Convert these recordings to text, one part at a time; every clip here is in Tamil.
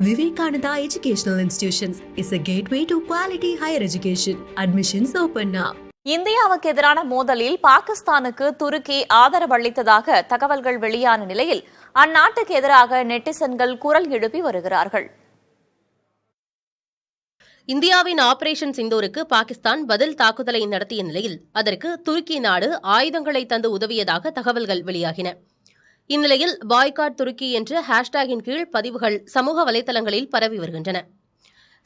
Vivekananda Educational Institutions is a gateway to quality higher education. Admissions open now. இந்தியாவுக்கு எதிரான மோதலில் பாகிஸ்தானுக்கு துருக்கி ஆதரவு அளித்ததாக தகவல்கள் வெளியான நிலையில் அந்நாட்டுக்கு எதிராக நெட்டிசன்கள் குரல் எழுப்பி வருகிறார்கள். இந்தியாவின் ஆபரேஷன் சிந்தூருக்கு பாகிஸ்தான் பதில் தாக்குதலை நடத்திய நிலையில் அதற்கு துருக்கி நாடு ஆயுதங்களை தந்து உதவியதாக தகவல்கள் வெளியாகின. இந்நிலையில் பாய்காட் துருக்கி என்ற ஹேஷ்டேகின் கீழ் பதிவுகள் சமூக வலைதளங்களில் பரவி வருகின்றன.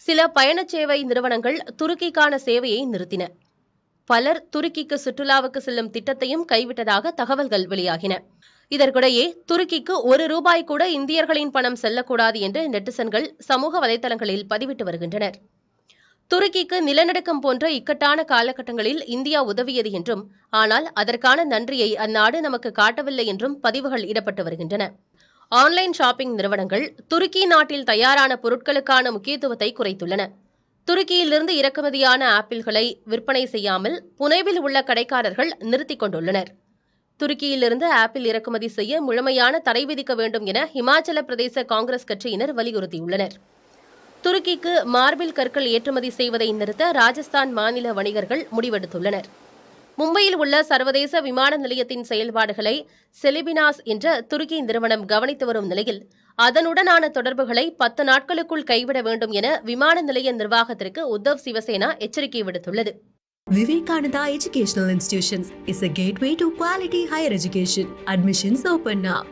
சில பயணச் சேவை நிறுவனங்கள் துருக்கிக்கான சேவையை நிறுத்தின. பலர் துருக்கிக்கு சுற்றுலாவுக்கு செல்லும் திட்டத்தையும் கைவிட்டதாக தகவல்கள் வெளியாகின. இதற்கிடையே துருக்கிக்கு ₹1 கூட இந்தியர்களின் பணம் செல்லக்கூடாது என்று நெட்டிசன்கள் சமூக வலைதளங்களில் பதிவிட்டு வருகின்றனர். துருக்கிக்கு நிலநடுக்கம் போன்ற இக்கட்டான காலகட்டங்களில் இந்தியா உதவியது என்றும், ஆனால் அதற்கான நன்றியை அந்நாடு நமக்கு காட்டவில்லை என்றும் பதிவுகள் இடப்பட்டு வருகின்றன. ஆன்லைன் ஷாப்பிங் நிறுவனங்கள் துருக்கி நாட்டில் தயாரான பொருட்களுக்கான முக்கியத்துவத்தை குறைத்துள்ளன. துருக்கியிலிருந்து இறக்குமதியான ஆப்பிள்களை விற்பனை செய்யாமல் புனேவில் உள்ள கடைக்காரர்கள் நிறுத்திக் கொண்டுள்ளனர். துருக்கியிலிருந்து ஆப்பிள் இறக்குமதி செய்ய முழுமையான தடை விதிக்க வேண்டும் என ஹிமாச்சல பிரதேச காங்கிரஸ் கட்சியினர் வலியுறுத்தியுள்ளனர். துருக்கிக்கு மார்பிள் கற்கள் ஏற்றுமதி செய்வதை நிறுத்த ராஜஸ்தான் மாநில வணிகர்கள் முடிவெடுத்துள்ளனர். மும்பையில் உள்ள சர்வதேச விமான நிலையத்தின் செயல்பாடுகளை செலிபினாஸ் என்ற துருக்கி நிறுவனம் கவனித்து வரும் நிலையில் அதனுடனான தொடர்புகளை 10 நாட்களுக்குள் கைவிட வேண்டும் என விமான நிலைய நிர்வாகத்திற்கு உத்தவ் சிவசேனா எச்சரிக்கை விடுத்துள்ளது. Vivekananda Educational Institutions is a gateway to quality higher education. Admissions open now.